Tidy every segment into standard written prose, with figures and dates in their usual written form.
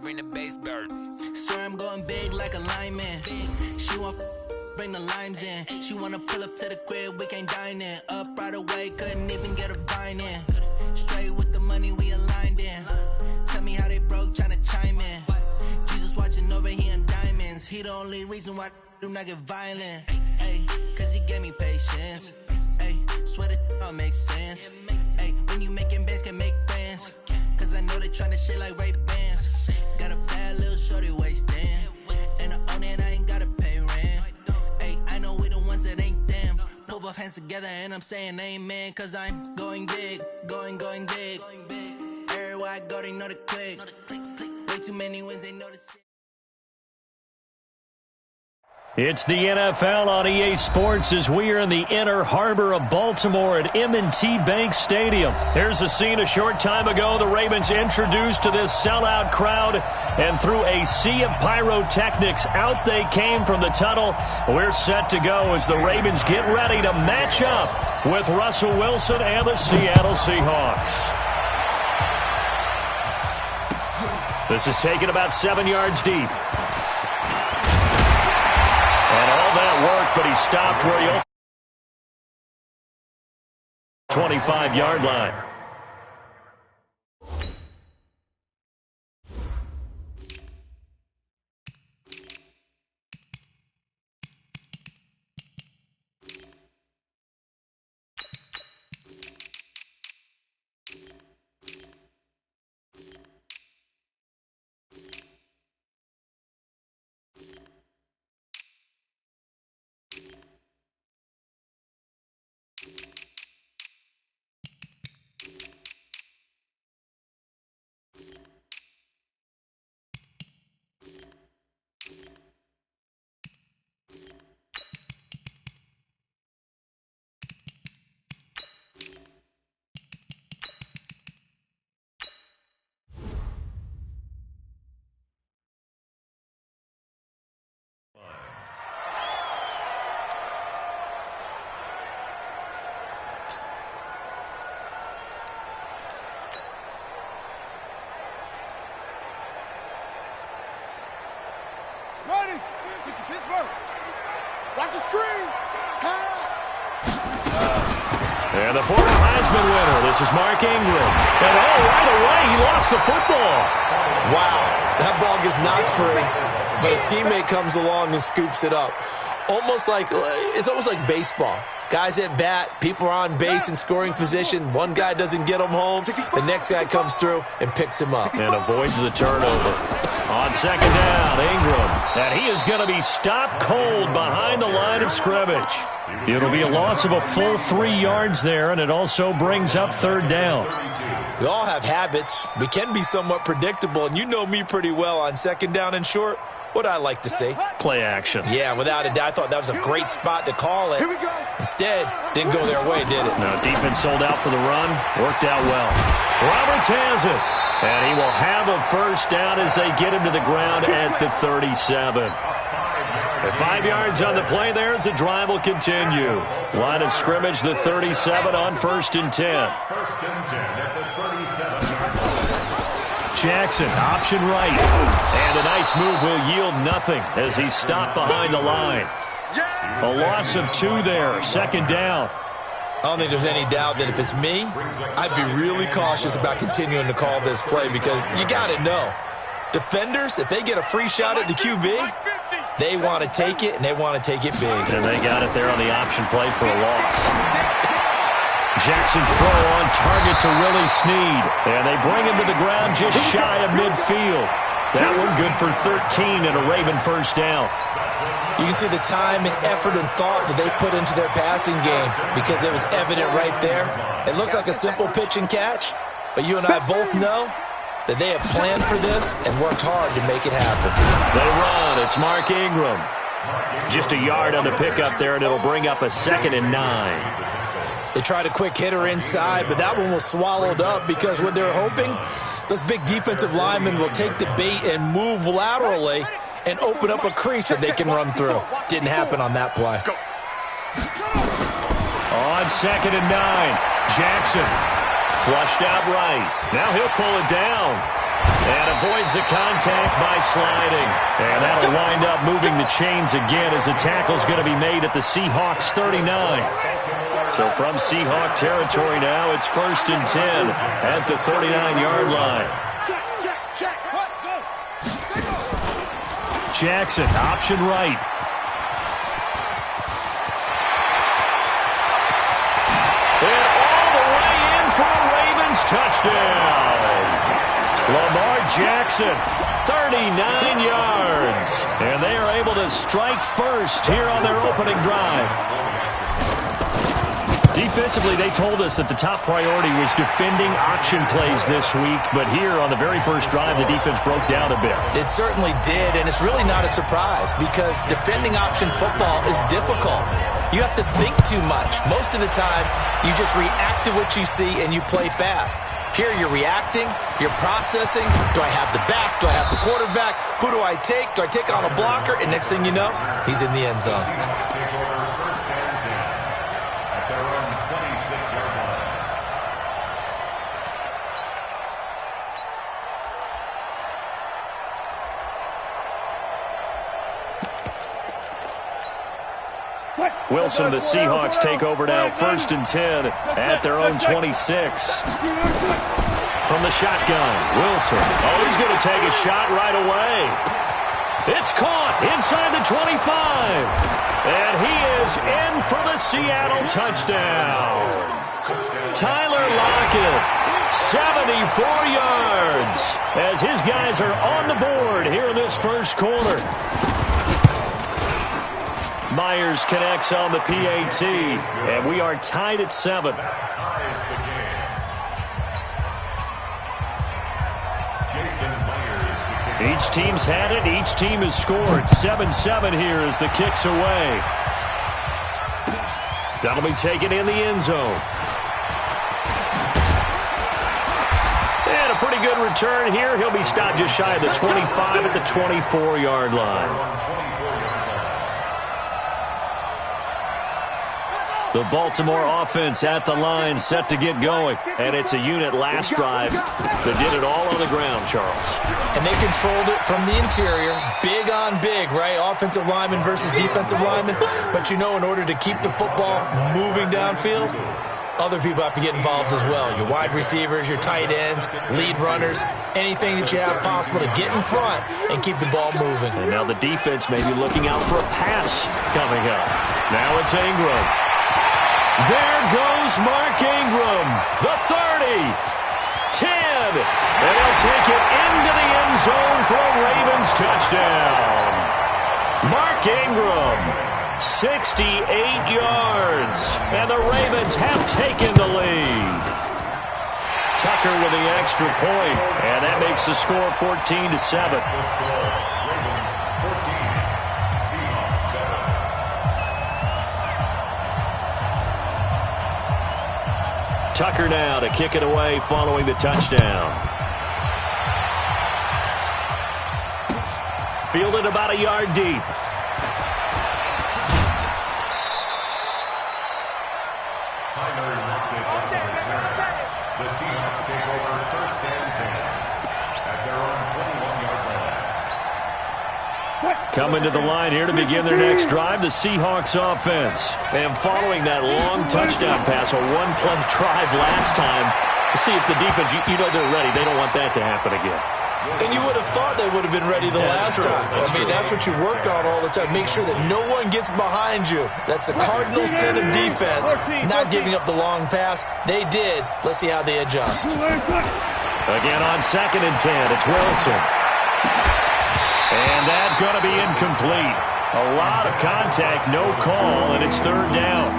bring the bass bird. Sir, I'm going big like a lineman. She want bring the limes in. She wanna pull up to the crib, we can't dine in. Up right away, couldn't even get a vine in. Straight with the money, we aligned in. Tell me how they broke, tryna chime in. Jesus watching over, he in diamonds. He the only reason why I do not get violent. Ay, cause he gave me patience. Ay, swear that all makes sense. Ay, when you making bands, can make friends. Cause I know they tryna shit like Ray-Bans. Got a bad little shorty wasting. And I own it, I ain't gotta pay rent. Ay, I know we the ones that ain't them. Pull both hands together and I'm saying amen. Cause I'm going big, going big. Everywhere I go, they know the click. Way too many wins, they know the shit. It's the NFL on EA Sports as we are in the inner harbor of Baltimore at M&T Bank Stadium. Here's a scene a short time ago. The Ravens introduced to this sellout crowd, and through a sea of pyrotechnics, out they came from the tunnel. We're set to go as the Ravens get ready to match up with Russell Wilson and the Seattle Seahawks. This is taken about 7 yards deep. And all that work, but he stopped where he opened. 25-yard line. Ready, Pittsburgh. Watch the screen. Pass. And the former Heisman winner, this is Mark Ingram. And right away, he lost the football. Wow, that ball gets knocked free, but a teammate comes along and scoops it up. It's almost like baseball. Guys at bat, people are on base in scoring position. One guy doesn't get him home. The next guy comes through and picks him up. And avoids the turnover. On second down, Ingram. And he is going to be stopped cold behind the line of scrimmage. It'll be a loss of a full 3 yards there, and it also brings up third down. We all have habits. We can be somewhat predictable, and you know me pretty well on second down and short. What I like to say? Play action. Yeah, without a doubt. I thought that was a great spot to call it. Instead, didn't go their way, did it? No, defense sold out for the run. Worked out well. Roberts has it. And he will have a first down as they get him to the ground at the 37. And 5 yards on the play there as the drive will continue. Line of scrimmage, the 37 on 1st and 10. Jackson, option right. And a nice move will yield nothing as he's stopped behind the line. A loss of 2 there, second down. I don't think there's any doubt that if it's me, I'd be really cautious about continuing to call this play because you got to know, defenders, if they get a free shot at the QB, they want to take it, and they want to take it big. And they got it there on the option play for a loss. Jackson's throw on target to Willie Snead. And they bring him to the ground just shy of midfield. That one good for 13 and a Raven first down. You can see the time and effort and thought that they put into their passing game because it was evident right there. It looks like a simple pitch and catch, but you and I both know that they have planned for this and worked hard to make it happen. They run. It's Mark Ingram. Just a yard on the pickup there, and it'll bring up a 2nd and 9. They tried a quick hitter inside, but that one was swallowed up because what they're hoping, those big defensive linemen will take the bait and move laterally and open up a crease that they can run through. Didn't happen on that play. On 2nd and 9, Jackson flushed out right. Now he'll pull it down. And avoids the contact by sliding. And that'll wind up moving the chains again as the tackle's going to be made at the Seahawks 39. So from Seahawk territory now, it's 1st and 10 at the 39-yard line. Jackson, option right. And all the way in for a Ravens touchdown. Lamar Jackson, 39 yards. And they are able to strike first here on their opening drive. Defensively, they told us that the top priority was defending option plays this week, but here on the very first drive, the defense broke down a bit. It certainly did, and it's really not a surprise because defending option football is difficult. You have to think too much. Most of the time, you just react to what you see and you play fast. Here you're reacting, you're processing. Do I have the back? Do I have the quarterback? Who do I take? Do I take on a blocker? And next thing you know, he's in the end zone. Wilson, the Seahawks take over now, 1st and 10 at their own 26. From the shotgun, Wilson. Oh, he's going to take a shot right away. It's caught inside the 25. And he is in for the Seattle touchdown. Tyler Lockett, 74 yards, as his guys are on the board here in this first quarter. Myers connects on the PAT, and we are tied at 7. Each team's had it. Each team has scored. 7-7 here as the kick's away. That'll be taken in the end zone. And a pretty good return here. He'll be stopped just shy of the 25 at the 24-yard line. The Baltimore offense at the line, set to get going. And it's a unit last drive that did it all on the ground, Charles. And they controlled it from the interior. Big on big, right? Offensive lineman versus defensive lineman. But you know, in order to keep the football moving downfield, other people have to get involved as well. Your wide receivers, your tight ends, lead runners, anything that you have possible to get in front and keep the ball moving. And now the defense may be looking out for a pass coming up. Now it's Ingram. There goes Mark Ingram, the 30, 10, and he'll take it into the end zone for a Ravens touchdown. Mark Ingram, 68 yards, and the Ravens have taken the lead. Tucker with the extra point, and that makes the score 14-7. Tucker now to kick it away following the touchdown. Fielded about a yard deep. The Seahawks take over 1st and 10 at their own 21-yard line. Coming to the line here to begin their next drive, the Seahawks offense. And following that long touchdown pass, a one-play drive last time, to see if the defense, you know they're ready. They don't want that to happen again. And you would have thought they would have been ready the last time. That's what you work on all the time. Make sure that no one gets behind you. That's the cardinal sin of defense, not giving up the long pass. They did. Let's see how they adjust. Again on 2nd and 10, it's Wilson. And that's going to be incomplete. A lot of contact, no call, and it's 3rd down.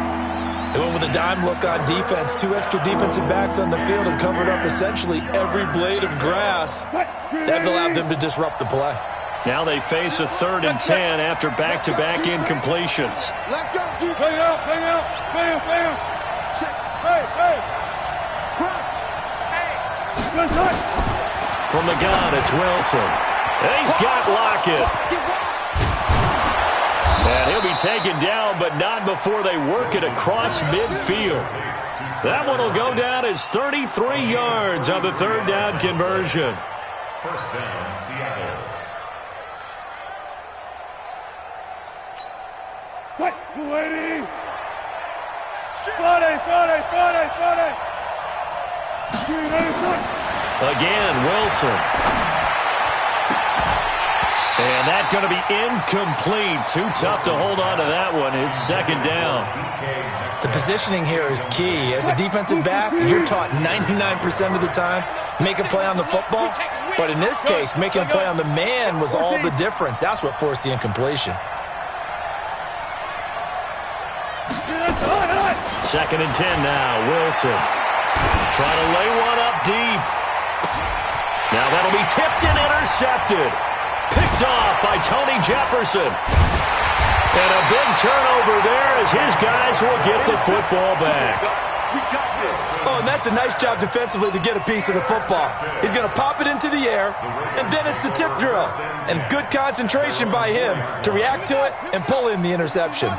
They went with a dime look on defense. 2 extra defensive backs on the field and covered up essentially every blade of grass. That allowed them to disrupt the play. Now they face a 3rd and 10 after back-to-back incompletions. Left out, deep. Bang out, bang out, bam, bam. Hey. Cross. Hey. From the gun, it's Wilson. And he's got Lockett. And he'll be taken down, but not before they work it across midfield. That one will go down as 33 yards on the 3rd down conversion. First down, Seattle. Fight, lady! Friday! Again, Wilson. And that's going to be incomplete. Too tough to hold on to that one. It's second down. The positioning here is key. As a defensive back, you're taught 99% of the time, make a play on the football. But in this case, making a play on the man was all the difference. That's what forced the incompletion. Second and 10 now. Wilson trying to lay one up deep. Now that'll be tipped and intercepted. Picked off by Tony Jefferson. And a big turnover there as his guys will get the football back. Oh, and that's a nice job defensively to get a piece of the football. He's going to pop it into the air, and then it's the tip drill. And good concentration by him to react to it and pull in the interception.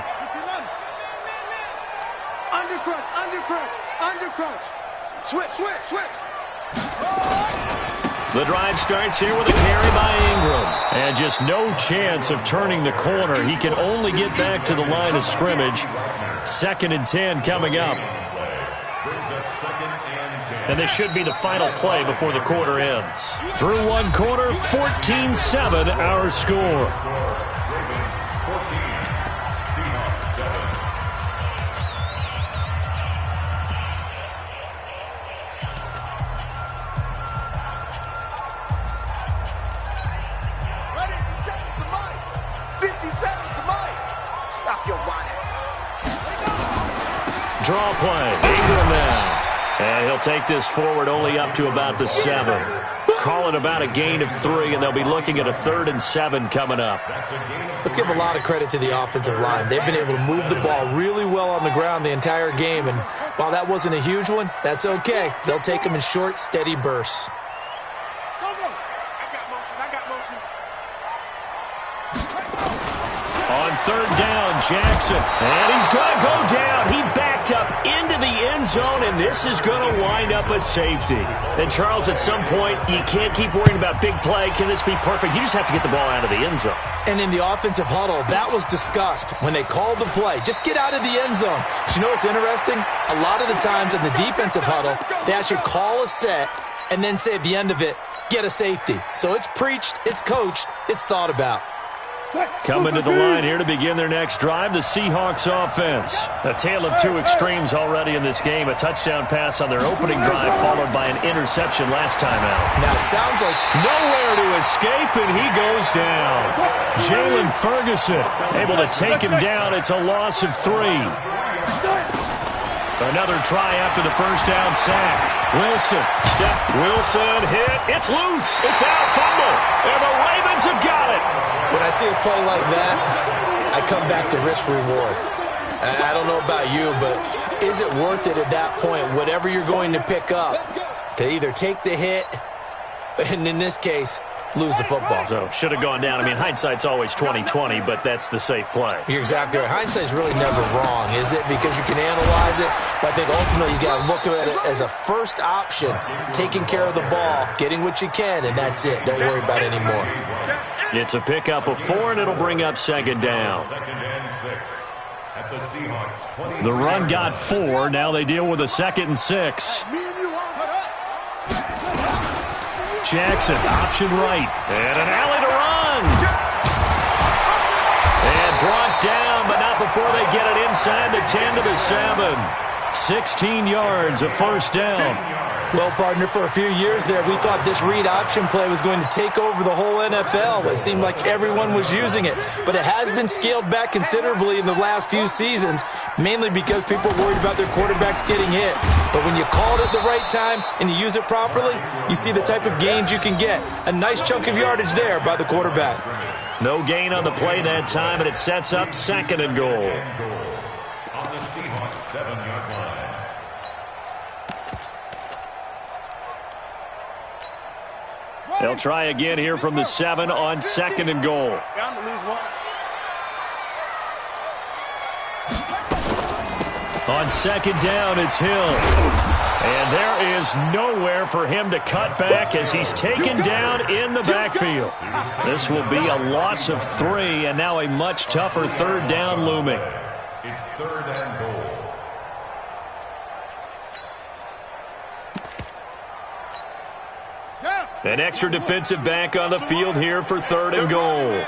Undercrunch. Switch. The drive starts here with a carry by Ingram. And just no chance of turning the corner. He can only get back to the line of scrimmage. Second and 10 coming up. And this should be the final play before the quarter ends. Through one quarter, 14-7 our score. Draw play. Ingram now. And he'll take this forward only up to about the 7. Call it about a gain of 3, and they'll be looking at a 3rd and 7 coming up. Let's give a lot of credit to the offensive line. They've been able to move the ball really well on the ground the entire game, and while that wasn't a huge one, that's okay. They'll take them in short, steady bursts. Go. I got motion. On third down, Jackson. And he's going to go down. He backed up into the end zone, and this is going to wind up a safety. And, Charles, at some point, you can't keep worrying about big play. Can this be perfect? You just have to get the ball out of the end zone. And in the offensive huddle, that was discussed when they called the play. Just get out of the end zone. But you know what's interesting? A lot of the times in the defensive huddle, they actually call a set and then say at the end of it, get a safety. So it's preached, it's coached, it's thought about. Coming to the line here to begin their next drive, the Seahawks offense. A tale of two extremes already in this game. A touchdown pass on their opening drive followed by an interception last time out. Now it sounds like nowhere to escape, and he goes down. Jalen Ferguson able to take him down. It's a loss of 3. Another try after the first down sack. Wilson hit. It's loose. It's out. Fumble. And the Ravens have got it. when I see a play like that, I come back to risk-reward. I don't know about you, but is it worth it at that point, whatever you're going to pick up, to either take the hit, and in this case, lose the football? So, should have gone down. I mean, hindsight's always 20/20, but that's the safe play. You're exactly right. Hindsight's really never wrong, is it? Because you can analyze it, but I think ultimately you got to look at it as a first option, taking care of the ball, getting what you can, and that's it. Don't worry about it anymore. It's a pickup of 4, and it'll bring up second down. Second and 6 at the Seahawks 20. The run got 4. Now they deal with a 2nd and 6. Jackson, option right. And an alley to run. And brought down, but not before they get it inside the 10 to the 7. 16 yards, a first down. Well, partner, for a few years there, we thought this read option play was going to take over the whole NFL. It seemed like everyone was using it, but it has been scaled back considerably in the last few seasons, mainly because people are worried about their quarterbacks getting hit. But when you call it at the right time and you use it properly, you see the type of gains you can get. A nice chunk of yardage there by the quarterback. No gain on the play that time, and it sets up 2nd and goal. On the Seahawks 7-yard line. They'll try again here from the 7 on 2nd and goal. On second down, it's Hill. And there is nowhere for him to cut back as he's taken down in the backfield. This will be a loss of 3, and now a much tougher third down looming. It's 3rd and goal. An extra defensive back on the field here for 3rd and goal.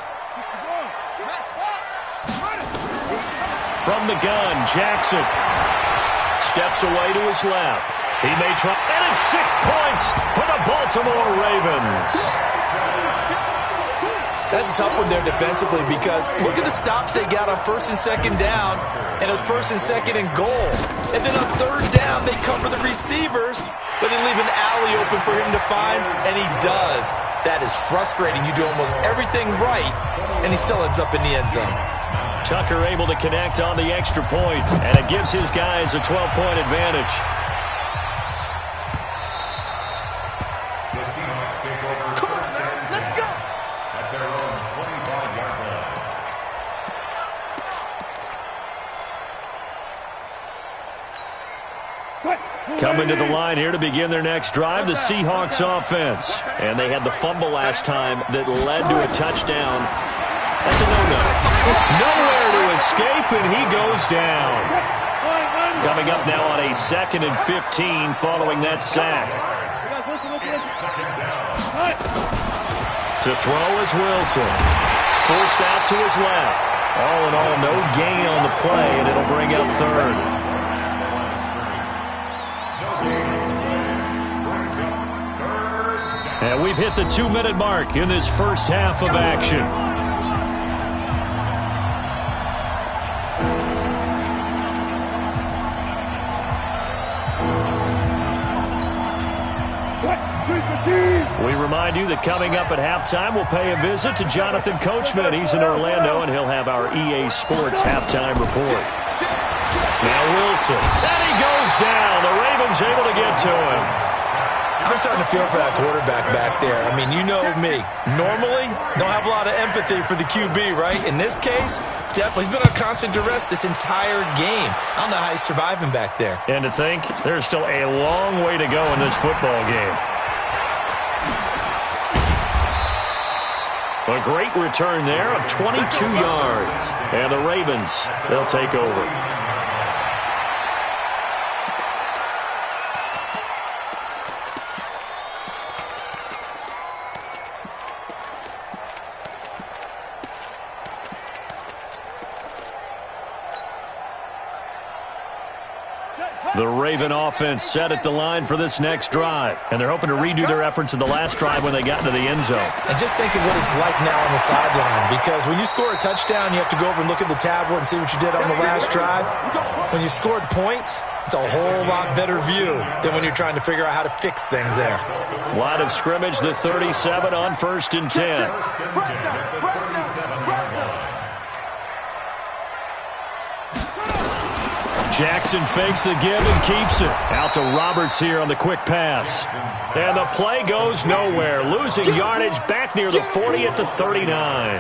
From the gun, Jackson steps away to his left. He may try, and it's 6 points for the Baltimore Ravens. That's a tough one there defensively because look at the stops they got on 1st and 2nd down, and it was 1st and 2nd and goal. And then on 3rd down, they cover the receivers, but they leave an alley open for him to find, and he does. That is frustrating. You do almost everything right, and he still ends up in the end zone. Tucker able to connect on the extra point, and it gives his guys a 12-point advantage. The Seahawks take over 1st and 10 at their own 25-yard line. Coming to the line here to begin their next drive, the Seahawks offense. And they had the fumble last time that led to a touchdown. That's a no-no. Nowhere to escape, and he goes down. Coming up now on a 2nd and 15 following that sack. To throw is Wilson. Forced out to his left. All in all, no gain on the play, and it'll bring up 3rd. And we've hit the 2-minute mark in this first half of action. We remind you that coming up at halftime, we'll pay a visit to Jonathan Coachman. He's in Orlando, and he'll have our EA Sports halftime report. Now Wilson. And he goes down. The Ravens able to get to him. I'm starting to feel for that quarterback back there. I mean, you know me. Normally, don't have a lot of empathy for the QB, right? In this case, definitely. He's been on constant duress this entire game. I don't know how he's surviving back there. And to think, there's still a long way to go in this football game. A great return there of 22 yards. And the Ravens, they'll take over. The Raven offense set at the line for this next drive. And they're hoping to redo their efforts in the last drive when they got into the end zone. And just think of what it's like now on the sideline. Because when you score a touchdown, you have to go over and look at the tablet and see what you did on the last drive. When you scored points, it's a whole lot better view than when you're trying to figure out how to fix things there. Line of scrimmage, the 37 on 1st and 10. Jackson fakes the give and keeps it. Out to Roberts here on the quick pass. And the play goes nowhere. Losing yardage back near the 40 at the 39.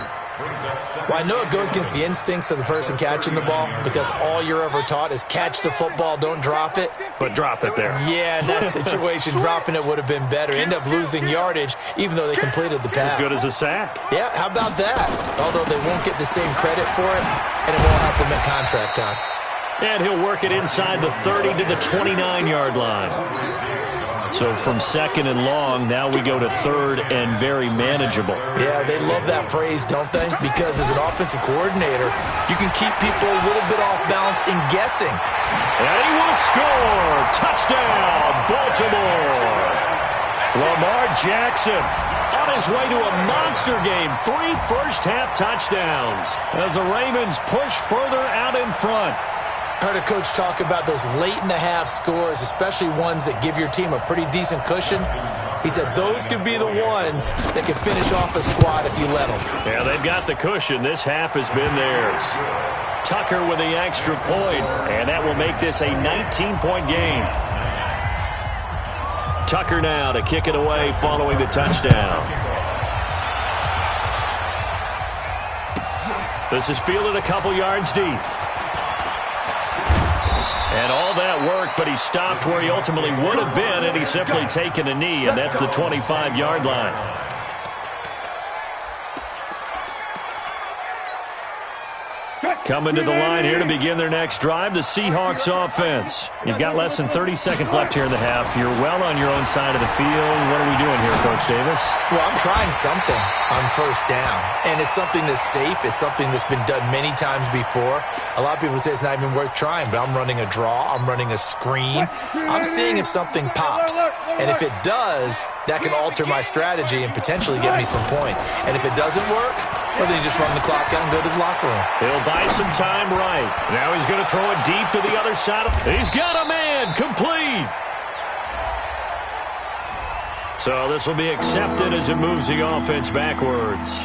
Well, I know it goes against the instincts of the person catching the ball because all you're ever taught is catch the football, don't drop it. But drop it there. Yeah, in that situation, dropping it would have been better. End up losing yardage even though they completed the pass. As good as a sack. Yeah, how about that? Although they won't get the same credit for it, and it won't help them at contract time. And he'll work it inside the 30 to the 29-yard line. So from 2nd and long, now we go to 3rd and very manageable. Yeah, they love that phrase, don't they? Because as an offensive coordinator, you can keep people a little bit off balance in guessing. And he will score. Touchdown, Baltimore. Lamar Jackson on his way to a monster game. 3 first-half touchdowns as the Ravens push further out in front. Heard a coach talk about those late-in-the-half scores, especially ones that give your team a pretty decent cushion. He said those could be the ones that can finish off a squad if you let them. Yeah, they've got the cushion. This half has been theirs. Tucker with the extra point, and that will make this a 19-point game. Tucker now to kick it away following the touchdown. This is fielded a couple yards deep. And all that work, but he stopped where he ultimately would have been, and he's simply taken a knee, and that's the 25-yard line. Coming to the line here to begin their next drive, the Seahawks offense. You've got less than 30 seconds left here in the half. You're well on your own side of the field. What are we doing here, Coach Davis? Well, I'm trying something on first down, and it's something that's safe. It's something that's been done many times before. A lot of people say it's not even worth trying, but I'm running a draw. I'm running a screen. I'm seeing if something pops, and if it does, that can alter my strategy and potentially get me some points. And if it doesn't work, well, then you just run the clock out and go to the locker room. He'll buy some time right. Now he's going to throw it deep to the other side. He's got a man. Complete. So this will be accepted as it moves the offense backwards.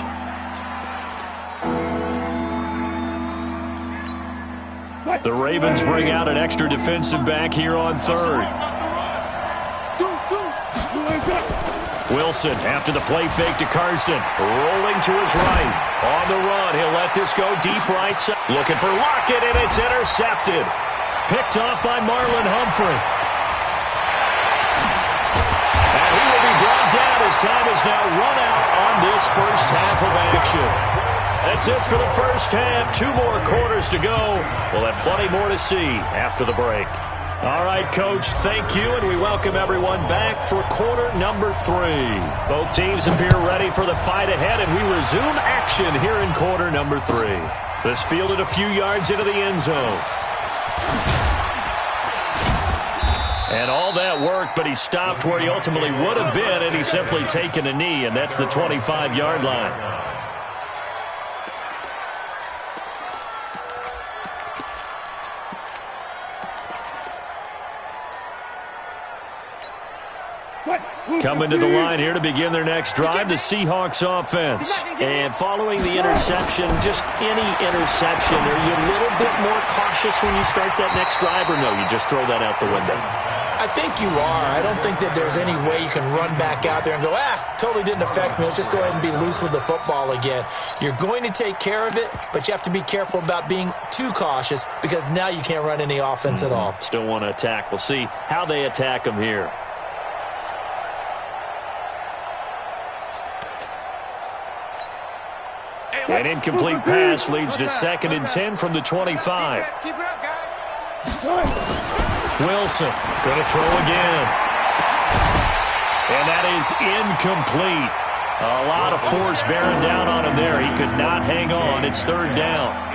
The Ravens bring out an extra defensive back here on third. Wilson after the play fake to Carson. Rolling to his right. On the run. He'll let this go deep right side. Looking for Lockett, and it's intercepted. Picked off by Marlon Humphrey. And he will be brought down as time is now run out on this first half of action. That's it for the first half. 2 more quarters to go. We'll have plenty more to see after the break. All right, Coach, thank you, and we welcome everyone back for quarter number 3. Both teams appear ready for the fight ahead, and we resume action here in quarter number 3. This fielded a few yards into the end zone. And all that work, but he stopped where he ultimately would have been, and he's simply taken a knee, and that's the 25-yard line. Coming to the line here to begin their next drive, the Seahawks offense. And following the interception, just any interception, are you a little bit more cautious when you start that next drive, or no, you just throw that out the window? I think you are. I don't think that there's any way you can run back out there and go, totally didn't affect me. Let's just go ahead and be loose with the football again. You're going to take care of it, but you have to be careful about being too cautious because now you can't run any offense at all. Still want to attack. We'll see how they attack them here. An incomplete pass leads to 2nd and 10 from the 25. Keep it up, guys. Wilson going to throw again. And that is incomplete. A lot of force bearing down on him there. He could not hang on. It's 3rd down.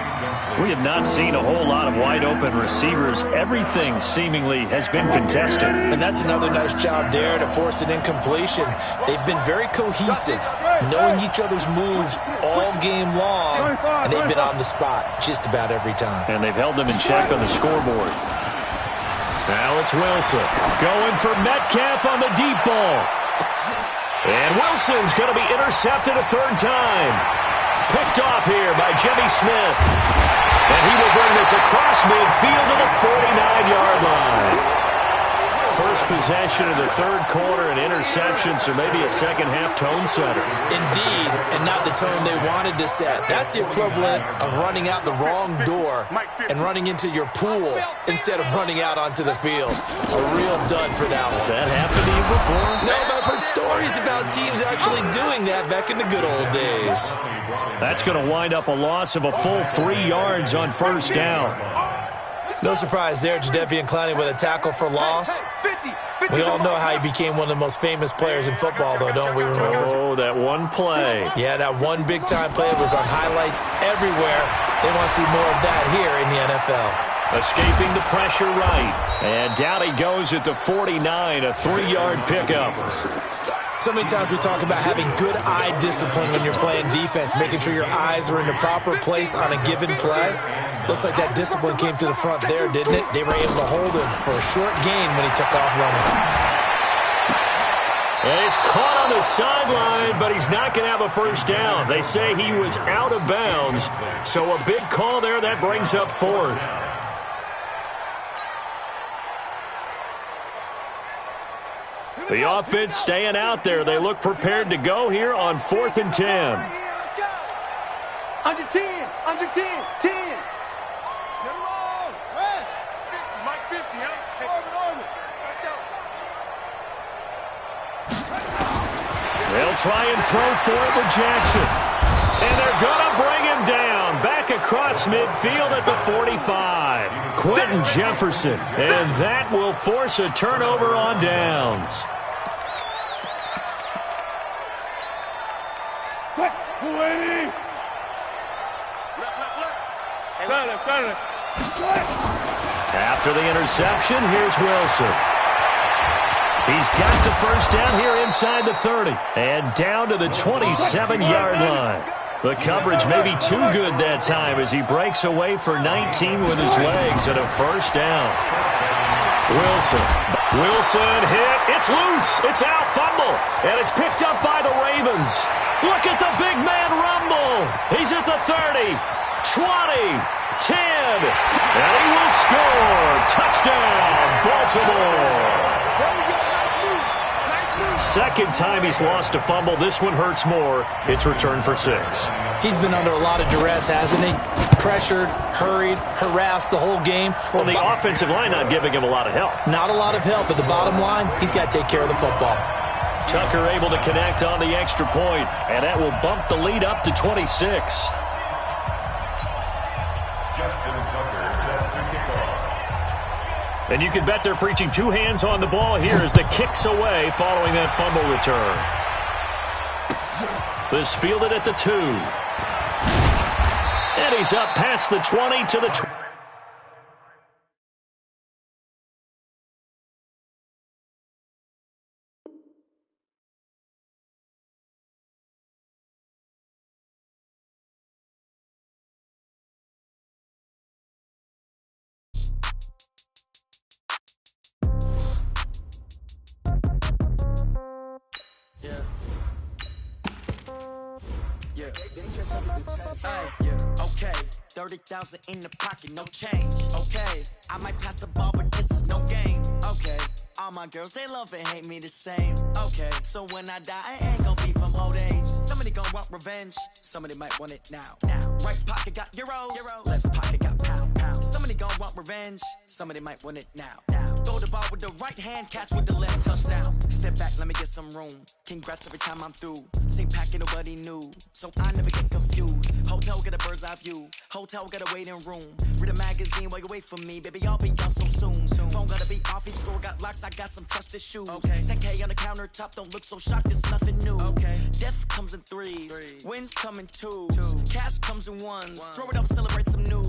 We have not seen a whole lot of wide-open receivers. Everything seemingly has been contested. And that's another nice job there to force an incompletion. They've been very cohesive, knowing each other's moves all game long, and they've been on the spot just about every time. And they've held them in check on the scoreboard. Now it's Wilson going for Metcalf on the deep ball. And Wilson's going to be intercepted a 3rd time. Picked off here by Jimmy Smith. And he will bring this across midfield to the 49-yard line. First possession of the 3rd quarter and interception, so maybe a second-half tone setter. Indeed, and not the tone they wanted to set. That's the equivalent of running out the wrong door and running into your pool instead of running out onto the field. A real dud for that one. Has that happened to you before? No, but I've heard stories about teams actually doing that back in the good old days. That's going to wind up a loss of a full 3 yards on 1st down. No surprise there, Jadeveon Clowney with a tackle for loss. We all know how he became one of the most famous players in football, though, don't we remember? Oh, that one play. Yeah, that one big-time play was on highlights everywhere. They want to see more of that here in the NFL. Escaping the pressure right. And down he goes at the 49, a 3-yard pickup. So many times we talk about having good eye discipline when you're playing defense, making sure your eyes are in the proper place on a given play. Looks like that discipline came to the front there, didn't it? They were able to hold him for a short gain when he took off running. And he's caught on the sideline, but he's not going to have a 1st down. They say he was out of bounds, so a big call there. That brings up 4th. The offense staying out there. They look prepared to go here on 4th and 10. Under 10, under 10, 10. Get along, rest. Might be try and throw for it with Jackson. And they're going to bring him down. Back across midfield at the 45. Quentin Jefferson. And that will force a turnover on downs. After the interception, here's Wilson. He's got the first down here inside the 30. And down to the 27-yard line. The coverage may be too good that time as he breaks away for 19 with his legs and a first down. Wilson hit. It's loose. It's out. Fumble. And it's picked up by the Ravens. Look at the big man rumble. He's at the 30, 20, 10. And he will score. Touchdown, Baltimore. Second time he's lost a fumble. This one hurts more. It's returned for 6. He's been under a lot of duress, hasn't he? Pressured, hurried, harassed the whole game. Well, the offensive line not giving him a lot of help. Not a lot of help, but the bottom line, he's got to take care of the football. Tucker able to connect on the extra point, and that will bump the lead up to 26. Justin Tucker set to kick off. And you can bet they're preaching 2 hands on the ball here as the kick's away following that fumble return. This fielded at the 2. And he's up past the 20 to the 20. Okay, 30,000 in the pocket, no change. Okay, I might pass the ball, but this is no game. Okay, all my girls, they love and hate me the same. Okay, so when I die, I ain't gonna be from old age. Somebody gonna want revenge, somebody might want it now. Right pocket got euros, left pocket got pound. Somebody gonna want revenge, somebody might want it now. Throw the ball with the right hand, catch with the left, touchdown. Step back, let me get some room. Congrats every time I'm through. Same packet, nobody knew, so I never get confused. Hotel get a bird's eye view. Hotel got a waiting room. Read a magazine while you wait for me, baby. I'll be done so soon. Phone gotta be off. Each store got locks. I got some trusted shoes. Okay. 10K on the countertop. Don't look so shocked. It's nothing new. Okay. Death comes in threes. Wins come in twos. Cash comes in ones. Throw it up, celebrate some news.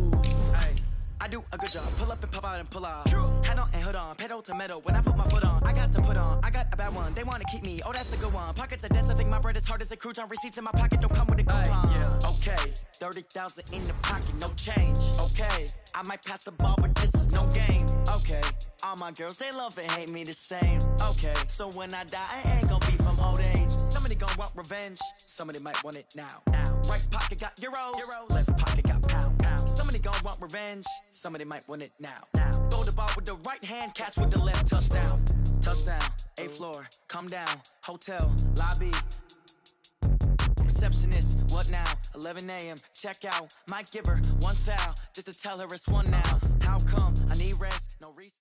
Ay. I do a good job. Pull up and pop out and pull off. Hat on and hood on. Pedal to metal. When I put my foot on, I got to put on. I got a bad one. They want to keep me. Oh, that's a good one. Pockets are dense. I think my bread is hard as a crouton. Receipts in my pocket don't come with a coupon. Yeah. Okay. 30,000 in the pocket. No change. Okay. I might pass the ball, but this is no game. Okay. All my girls, they love and hate me the same. Okay. So when I die, I ain't gonna be from old age. Somebody gonna want revenge. Somebody might want it now. Right pocket got euros. Left pocket got pound. Somebody gonna want revenge. Somebody might want it now. Throw the ball with the right hand, catch with the left, touchdown. Touchdown, 8th floor, come down, hotel, lobby. Receptionist, what now? 11 a.m., check out. Might give her one foul, just to tell her it's one now. How come? I need rest, no reason.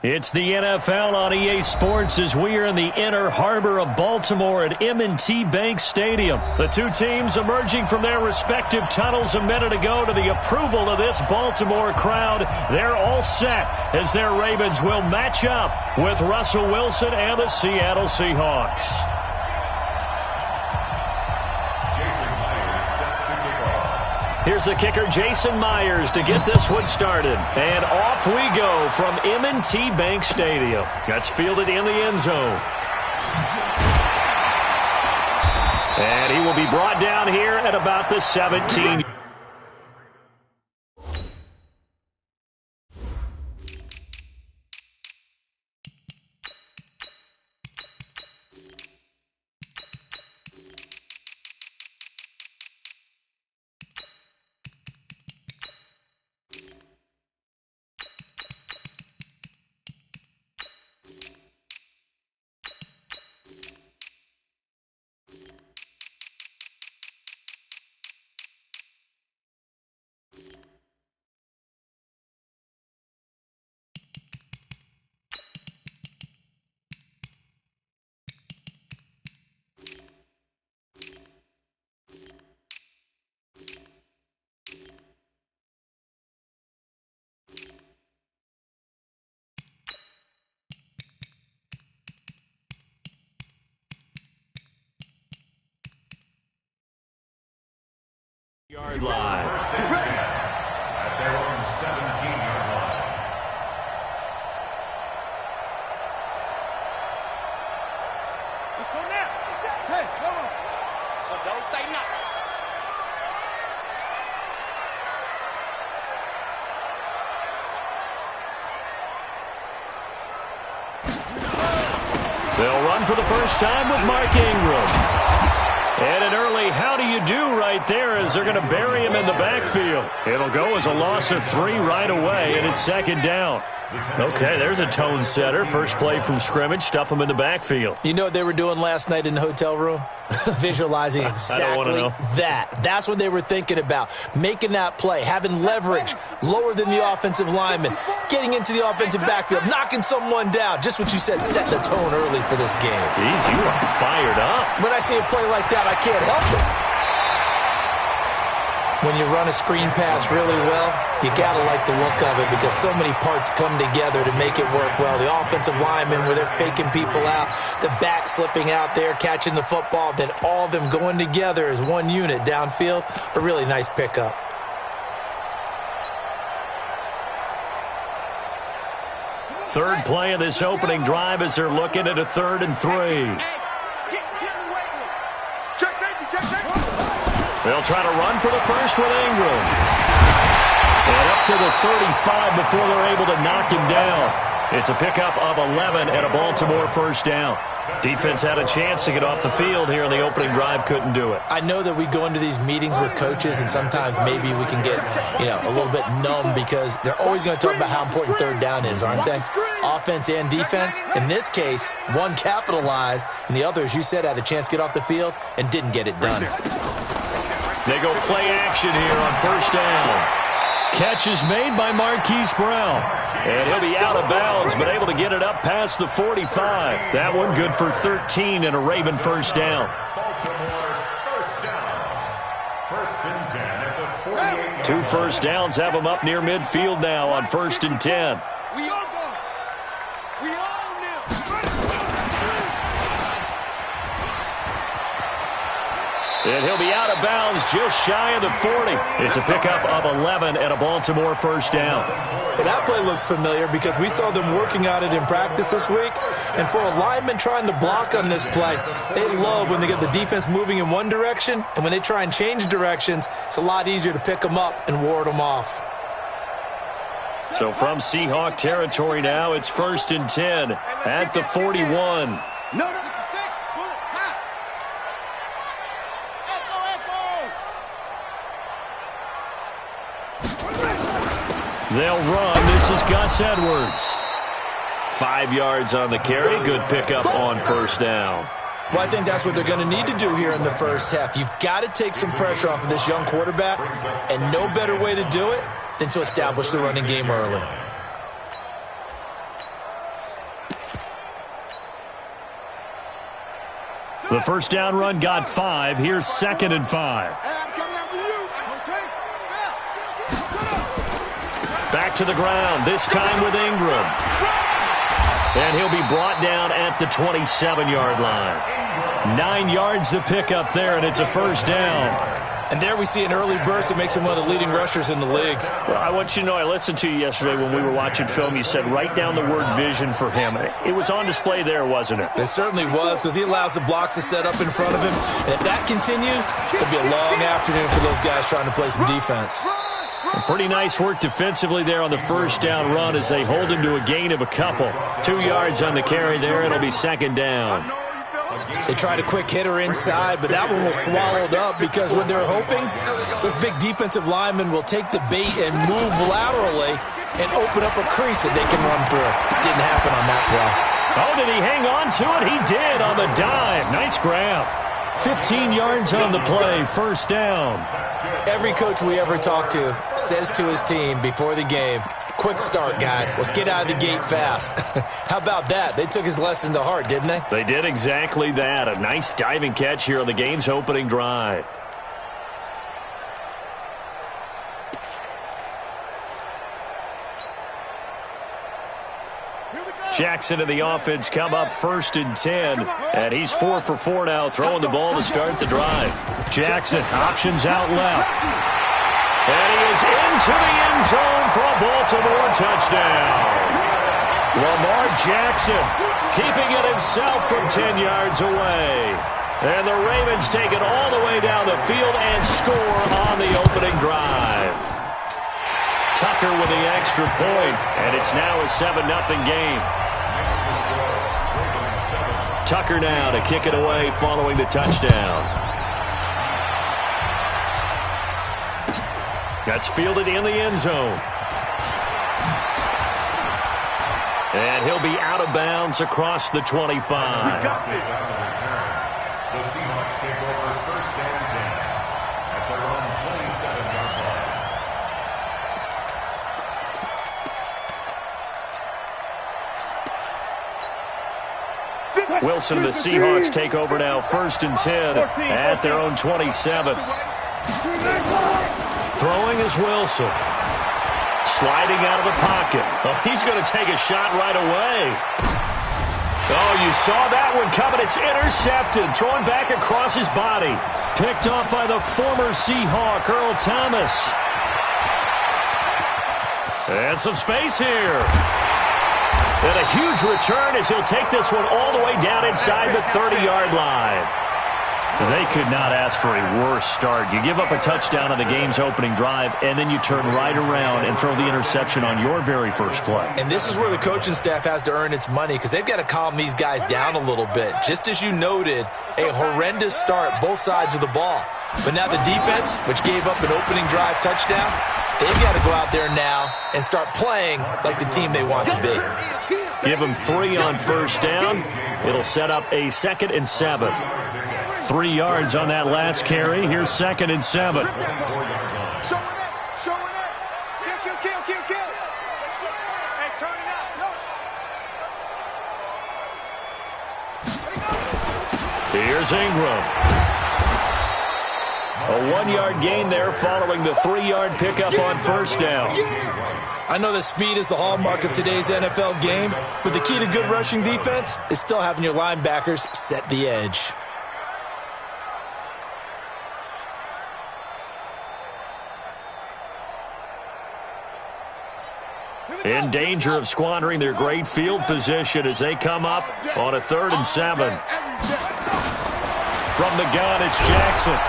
It's the NFL on EA Sports as we are in the inner harbor of Baltimore at M&T Bank Stadium. The two teams emerging from their respective tunnels a minute ago to the approval of this Baltimore crowd. They're all set as their Ravens will match up with Russell Wilson and the Seattle Seahawks. Here's the kicker, Jason Myers, to get this one started. And off we go from M&T Bank Stadium. That's fielded in the end zone. And he will be brought down here at about the 17. 10-yard line. First and 10 at their own 17-yard line. Let's go now. Hey, go on. So don't say nothing. They'll run for the first time with Mark Ingram. And an early how do you do right there as they're going to bury him in the backfield. It'll go as a loss of 3 right away, and it's second down. Okay, there's a tone setter. First play from scrimmage, stuff him in the backfield. You know what they were doing last night in the hotel room? Visualizing exactly that. That's what they were thinking about. Making that play, having leverage, lower than the offensive lineman, getting into the offensive backfield, knocking someone down. Just what you said, set the tone early for this game. Jeez, you are fired up. When I see a play like that, I can't help it. When you run a screen pass really well, you got to like the look of it because so many parts come together to make it work well. The offensive linemen where they're faking people out, the back slipping out there, catching the football, then all of them going together as one unit downfield. A really nice pickup. Third play of this opening drive as they're looking at a 3rd and 3. Get in the way. Check safety, check safety. They'll try to run for the first with Ingram. And up to the 35 before they're able to knock him down. It's a pickup of 11 and a Baltimore first down. Defense had a chance to get off the field here in the opening drive, couldn't do it. I know that we go into these meetings with coaches, and sometimes maybe we can get, a little bit numb because they're always going to talk about how important third down is, aren't they? Offense and defense. In this case, one capitalized, and the other, as you said, had a chance to get off the field and didn't get it done. They go play action here on first down. Catch is made by Marquise Brown. And he'll be out of bounds, but able to get it up past the 45. That one good for 13 and a Raven first down. Baltimore first down. First and 10 at the 48. 2 first downs have them up near midfield now on 1st and 10. We all go. We all kneel. And he'll be out of bounds just shy of the 40. It's a pickup of 11 and a Baltimore first down. Well, that play looks familiar because we saw them working on it in practice this week. And for a lineman trying to block on this play, they love when they get the defense moving in one direction. And when they try and change directions, it's a lot easier to pick them up and ward them off. So from Seahawk territory now, it's 1st and 10 at the 41. No, 66. Bullet. High. They'll run. This is Gus Edwards. 5 yards on the carry. Good pickup on first down. Well, I think that's what they're going to need to do here in the first half. You've got to take some pressure off of this young quarterback, and no better way to do it than to establish the running game early. The first down run got 5. Here's 2nd and 5. Hey, I'm coming after you. Back to the ground, this time with Ingram. And he'll be brought down at the 27-yard line. 9 yards to pick up there, and it's a first down. And there we see an early burst that makes him one of the leading rushers in the league. Well, I want you to know, I listened to you yesterday when we were watching film. You said write down the word vision for him. It was on display there, wasn't it? It certainly was, because he allows the blocks to set up in front of him. And if that continues, it'll be a long afternoon for those guys trying to play some defense. Pretty nice work defensively there on the first down run as they hold him to a gain of a couple. 2 yards on the carry there. It'll be second down. They tried a quick hitter inside, but that one was swallowed up because what they're hoping, those big defensive linemen will take the bait and move laterally and open up a crease that they can run through. Didn't happen on that play. Oh, did he hang on to it? He did on the dive. Nice grab. 15 yards on the play, first down. Every coach we ever talk to says to his team before the game, quick start, guys. Let's get out of the gate fast. How about that? They took his lesson to heart, didn't they? They did exactly that. A nice diving catch here on the game's opening drive. Jackson and the offense come up 1st and 10. And he's 4 for 4 now, throwing the ball to start the drive. Jackson, options out left. And he is into the end zone for a Baltimore touchdown. Lamar Jackson keeping it himself from 10 yards away. And the Ravens take it all the way down the field and score on the opening drive. Tucker with the extra point, and it's now a 7-0 game. Tucker now to kick it away following the touchdown. That's fielded in the end zone. And he'll be out of bounds across the 25. The Seahawks take over first and 10 at their own 27-yard line. Wilson and the Seahawks take over now first and 10 at their own 27. Throwing is Wilson. Sliding out of the pocket. Oh, he's going to take a shot right away. Oh, you saw that one coming. It's intercepted. Thrown back across his body. Picked off by the former Seahawk, Earl Thomas. And some space here. And a huge return as he'll take this one all the way down inside the 30-yard line. They could not ask for a worse start. You give up a touchdown on the game's opening drive, and then you turn right around and throw the interception on your very first play. And this is where the coaching staff has to earn its money because they've got to calm these guys down a little bit. Just as you noted, a horrendous start, both sides of the ball. But now the defense, which gave up an opening drive touchdown, they've got to go out there now and start playing like the team they want to be. Give them 3 on first down. It'll set up a 2nd and 7. 3 yards on that last carry. Here's 2nd and 7. Showing it. Kill. Hey, turn it out. Here's Ingram. A 1-yard gain there following the 3-yard pickup on first down. I know that speed is the hallmark of today's NFL game, but the key to good rushing defense is still having your linebackers set the edge. In danger of squandering their great field position as they come up on a 3rd and 7. From the gun, it's Jackson.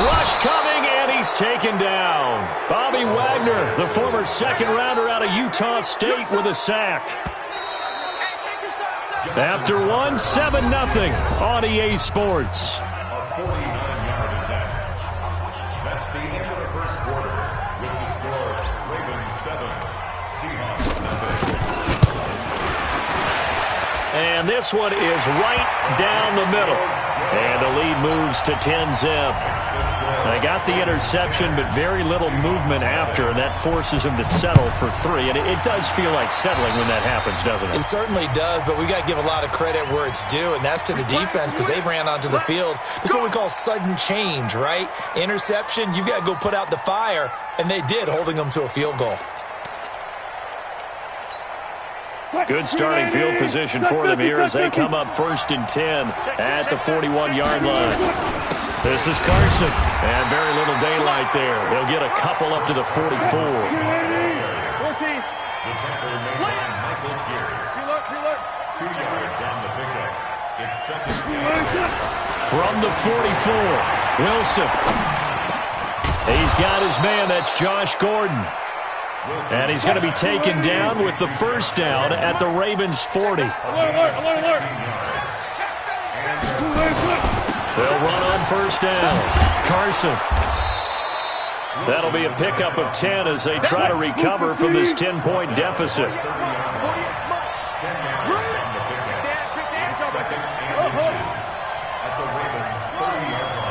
Rush coming, and he's taken down. Bobby Wagner, the former 2nd-rounder out of Utah State, with a sack. After 1, 7-0 on EA Sports. A 49-yard attack. That's the end of the first quarter with the score Ravens 7, Seahawks 0. And this one is right down the middle. And the lead moves to 10-zip. They got the interception, but very little movement after, and that forces them to settle for 3. And it does feel like settling when that happens, doesn't it? It certainly does, but we got to give a lot of credit where it's due, and that's to the defense because they ran onto the field. This is what we call sudden change, right? Interception, you've got to go put out the fire, and they did, holding them to a field goal. Good starting field position for them here as they come up 1st and 10 at the 41-yard line. This is Carson, and very little daylight there. He'll get a couple up to the 44. The tackle made by Michael Pierce. 2 yards on the pickup. It's 2nd down. From the 44, Wilson. He's got his man. That's Josh Gordon. And he's going to be taken down with the first down at the Ravens' 40. Alert. They'll run on first down. Carson. That'll be a pickup of 10 as they try to recover from this 10-point deficit. 10 yards on the pickup. It's 2nd and inches at the Ravens' 30-yard line.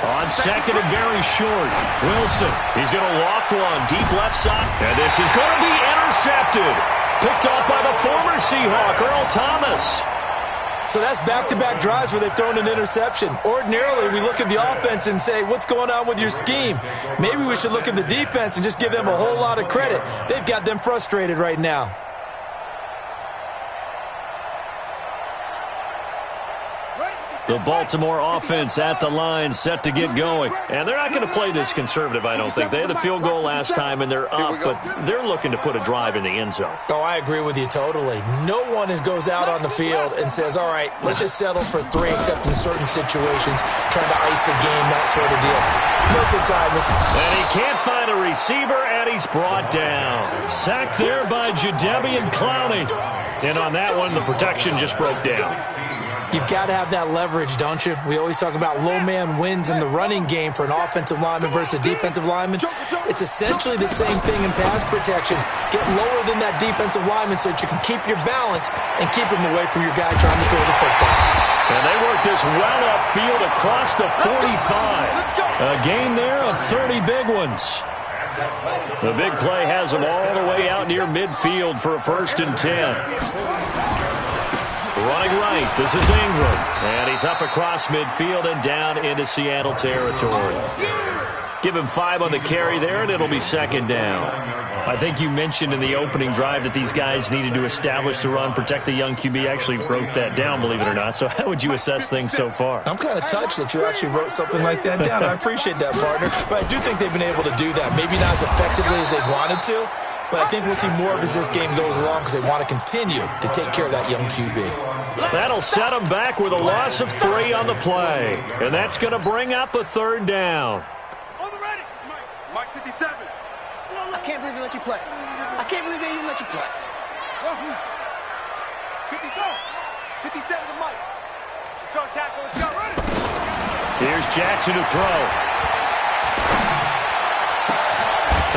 On 2nd and very short, Wilson. He's going to loft one deep left side. And this is going to be intercepted. Picked off by the former Seahawk, Earl Thomas. So that's back-to-back drives where they've thrown an interception. Ordinarily, we look at the offense and say, what's going on with your scheme? Maybe we should look at the defense and just give them a whole lot of credit. They've got them frustrated right now. The Baltimore offense at the line, set to get going. And they're not going to play this conservative, I don't think. They had the field goal last time, and they're up, but they're looking to put a drive in the end zone. Oh, I agree with you totally. No one goes out on the field and says, all right, let's just settle for 3, except in certain situations, trying to ice a game, that sort of deal. Most of the time, and he can't find a receiver, and he's brought down. Sacked there by Jadeveon Clowney. And on that one, the protection just broke down. You've got to have that leverage, don't you? We always talk about low man wins in the running game for an offensive lineman versus a defensive lineman. It's essentially the same thing in pass protection. Get lower than that defensive lineman so that you can keep your balance and keep him away from your guy trying to throw the football. And they work this well upfield across the 45. A gain there of 30 big ones. The big play has them all the way out near midfield for a 1st and 10. Running right, this is Ingram. And he's up across midfield and down into Seattle territory. Give him 5 on the carry there, and it'll be 2nd down. I think you mentioned in the opening drive that these guys needed to establish the run, protect the young QB. Actually wrote that down, believe it or not. So how would you assess things so far? I'm kind of touched that you actually wrote something like that down. I appreciate that, partner. But I do think they've been able to do that. Maybe not as effectively as they wanted to, but I think we'll see more of as this game goes along because they want to continue to take care of that young QB. That'll set them back with a loss of 3 on the play. And that's going to bring up a 3rd down. On the ready. Mike 57. I can't believe they let you play. I can't believe they even let you play. 57. 57 to Mike. Let's go, tackle. Let's go. Ready. Here's Jackson to throw.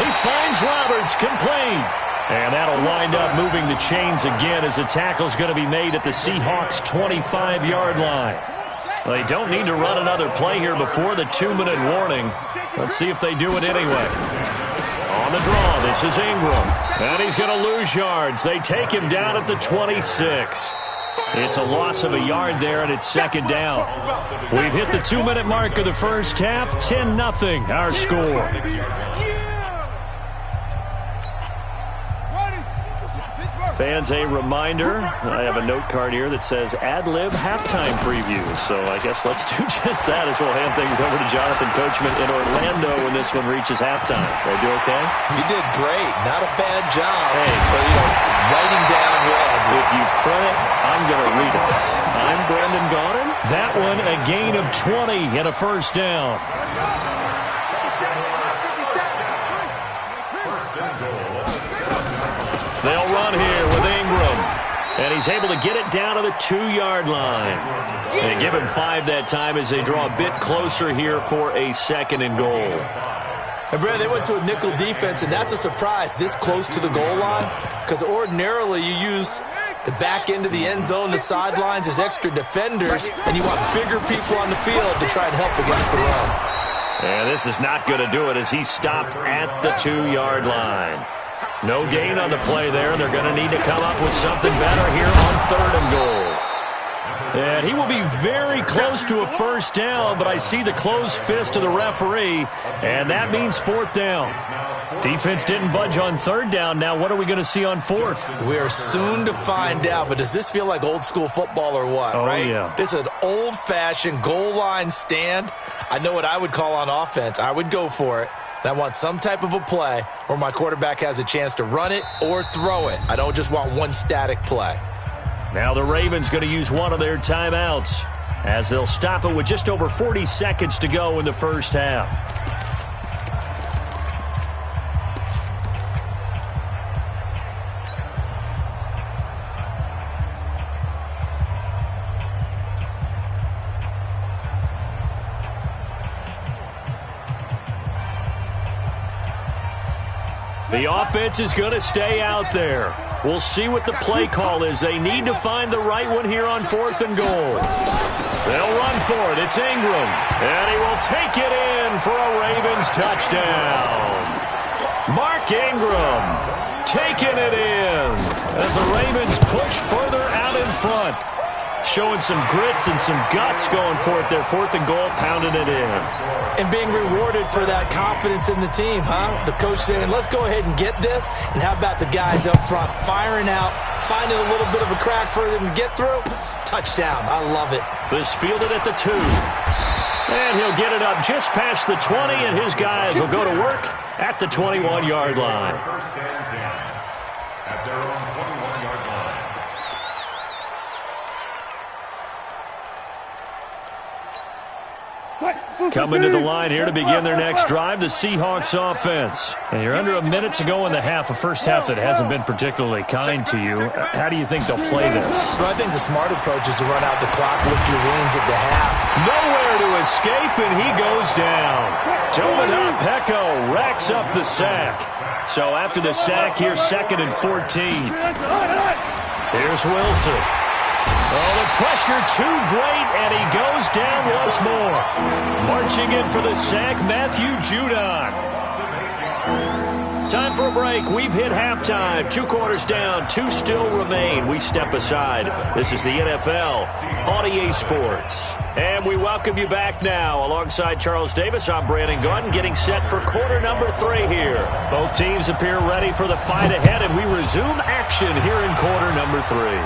He finds Roberts, complete. And that'll wind up moving the chains again as the tackle's going to be made at the Seahawks' 25-yard line. They don't need to run another play here before the 2-minute warning. Let's see if they do it anyway. On the draw, this is Ingram. And he's going to lose yards. They take him down at the 26. It's a loss of a yard there, and it's 2nd down. We've hit the 2-minute mark of the first half. 10-0, our score. Fans, a reminder, I have a note card here that says ad-lib halftime previews. So I guess let's do just that as we'll hand things over to Jonathan Coachman in Orlando when this one reaches halftime. Did I do okay? You did great. Not a bad job. Hey, but, writing down well. If you print it, I'm going to read it. I'm Brendan Gaudin. That one, a gain of 20 and a 1st down. They'll run here with Ingram. And he's able to get it down to the 2-yard line. They give him 5 that time as they draw a bit closer here for a 2nd and goal. And, Brad, they went to a nickel defense, and that's a surprise this close to the goal line because ordinarily you use the back end of the end zone, the sidelines as extra defenders, and you want bigger people on the field to try and help against the run. And this is not going to do it as he's stopped at the 2-yard line. No gain on the play there. They're going to need to come up with something better here on 3rd and goal. And he will be very close to a 1st down, but I see the closed fist of the referee, and that means 4th down. Defense didn't budge on 3rd down. Now what are we going to see on 4th? We are soon to find out, but does this feel like old school football or what, right? Yeah. This is an old-fashioned goal line stand. I know what I would call on offense. I would go for it. And I want some type of a play where my quarterback has a chance to run it or throw it. I don't just want one static play. Now the Ravens going to use one of their timeouts as they'll stop it with just over 40 seconds to go in the first half. The offense is going to stay out there. We'll see what the play call is. They need to find the right one here on 4th and goal. They'll run for it. It's Ingram. And he will take it in for a Ravens touchdown. Mark Ingram taking it in as the Ravens push further out in front. Showing some grits and some guts going for it. Their 4th and goal, pounding it in. And being rewarded for that confidence in the team, huh? The coach saying, let's go ahead and get this. And how about the guys up front firing out, finding a little bit of a crack for them to get through? touchdown. I love it. This fielded at the 2. And he'll get it up just past the 20, and his guys will go to work at the 21-yard line. First and 10 at their own 21-yard line. Coming to the line here to begin their next drive, the Seahawks offense. And you're under a minute to go in the half, a first half that hasn't been particularly kind to you. How do you think they'll play this? Well, I think the smart approach is to run out the clock, lift your wounds at the half. Nowhere to escape, and he goes down. Tomoda Peko racks up the sack. So after the sack, here's 2nd and 14. Here's Wilson. Oh, the pressure too great, and he goes down once more. Marching in for the sack, Matthew Judon. Time for a break. We've hit halftime. 2 quarters down, 2 still remain. We step aside. This is the NFL on EA Sports. And we welcome you back now. Alongside Charles Davis, I'm Brandon Gunn, getting set for quarter number 3 here. Both teams appear ready for the fight ahead, and we resume action here in quarter number 3.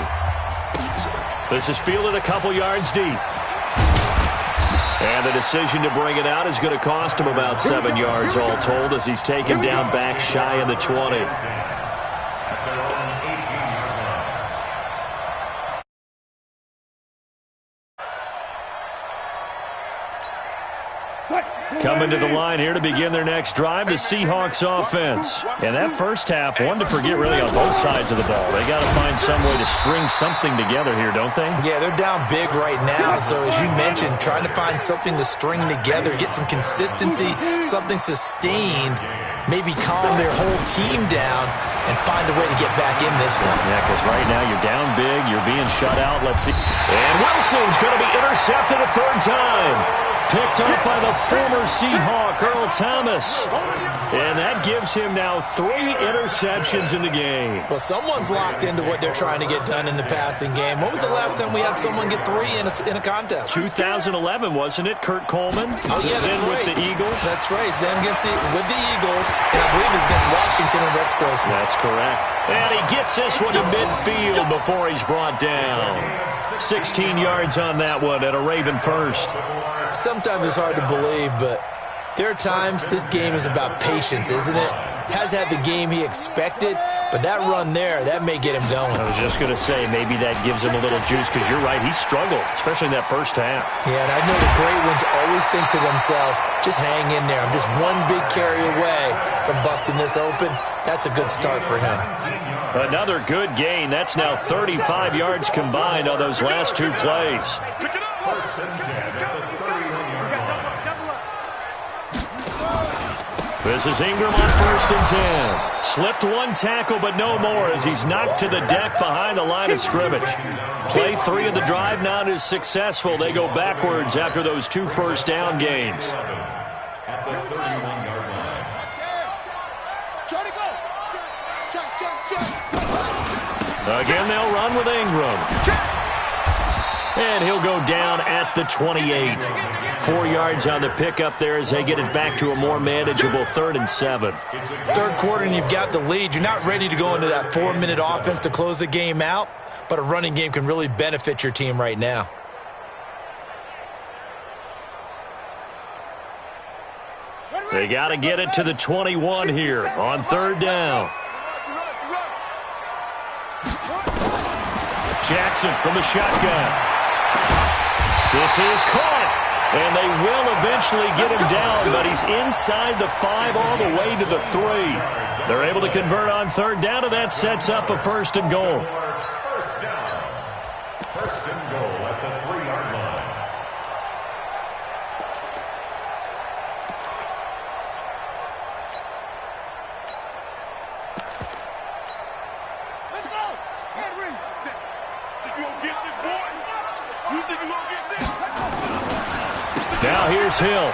This is fielded a couple yards deep. And the decision to bring it out is going to cost him about 7 yards all told as he's taken down back shy of the 20. Coming to the line here to begin their next drive, the Seahawks offense. And that first half, one to forget really on both sides of the ball. They got to find some way to string something together here, don't they? Yeah, they're down big right now. So as you mentioned, trying to find something to string together, get some consistency, something sustained, maybe calm their whole team down and find a way to get back in this one. Yeah, because right now you're down big, you're being shut out. Let's see. And Wilson's going to be intercepted a 3rd time. Picked up by the former Seahawk, Earl Thomas. And that gives him now 3 interceptions in the game. Well, someone's locked into what they're trying to get done in the passing game. When was the last time we had someone get 3 in a contest? 2011, wasn't it? Kurt Coleman? Oh, yeah, that's then right. with the Eagles. That's right. It's them with the Eagles. And I believe it's against Washington and Rex Grossman. That's correct. And he gets this one to midfield before he's brought down. 16 yards on that one at a Raven first. Sometimes it's hard to believe, but there are times this game is about patience, isn't it? Has had the game he expected, but that run there, that may get him going. I was just going to say, maybe that gives him a little juice, because you're right, he struggled, especially in that first half. Yeah, and I know the great ones always think to themselves, just hang in there. I'm just one big carry away from busting this open. That's a good start for him. Another good gain. That's now 35 yards combined on those last 2 plays. First and 10 at the 31-yard line. This is Ingram on 1st and 10. Slipped 1 tackle, but no more as he's knocked to the deck behind the line of scrimmage. Play 3 of the drive now is successful. They go backwards after those 2 first down gains. At the 31-yard line. Again, they'll run with Ingram. And he'll go down at the 28. 4 yards on the pickup there as they get it back to a more manageable 3rd and 7. 3rd quarter and you've got the lead. You're not ready to go into that 4-minute offense to close the game out, but a running game can really benefit your team right now. They got to get it to the 21 here on 3rd down. Jackson from the shotgun. This is caught, and they will eventually get him down, but he's inside the 5 all the way to the 3. They're able to convert on 3rd down, and that sets up a 1st and goal. First down. 1st and goal at the 3-yard line. Let's go! Henry! You gonna get this, boy? You think you gonna get this? Now here's Hill.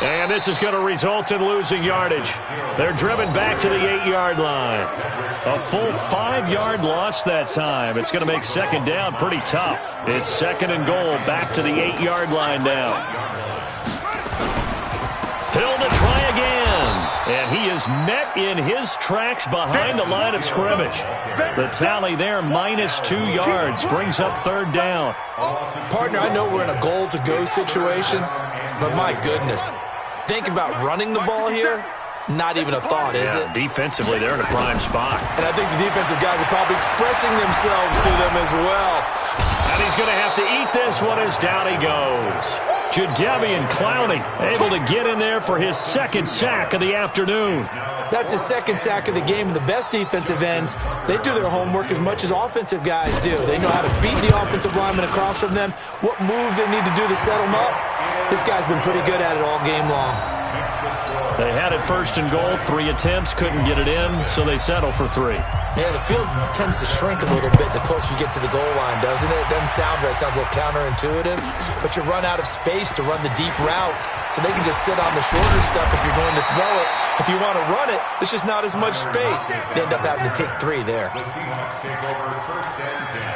And this is going to result in losing yardage. They're driven back to the 8-yard line. A full 5-yard loss that time. It's going to make 2nd down pretty tough. It's 2nd and goal back to the 8-yard line now. Hill to try again. And he is is met in his tracks behind the line of scrimmage. The tally there, -2 yards, brings up 3rd down. Partner, I know we're in a goal-to-go situation, but my goodness, think about running the ball here. Not even a thought, is it? Defensively, they're in a prime spot. And I think the defensive guys are probably expressing themselves to them as well. And he's going to have to eat this one as down he goes. Jadeveon Clowney able to get in there for his 2nd sack of the afternoon. That's his 2nd sack of the game, and the best defensive ends, they do their homework as much as offensive guys do. They know how to beat the offensive lineman across from them, what moves they need to do to set them up. This guy's been pretty good at it all game long. They had it 1st and goal, 3 attempts, couldn't get it in, so they settle for 3. Yeah, the field tends to shrink a little bit the closer you get to the goal line, doesn't it? It doesn't sound right. It sounds a little counterintuitive. But you run out of space to run the deep routes, so they can just sit on the shorter stuff if you're going to throw it. If you want to run it, there's just not as much space. They end up having to take 3 there. The Seahawks take over 1st and 10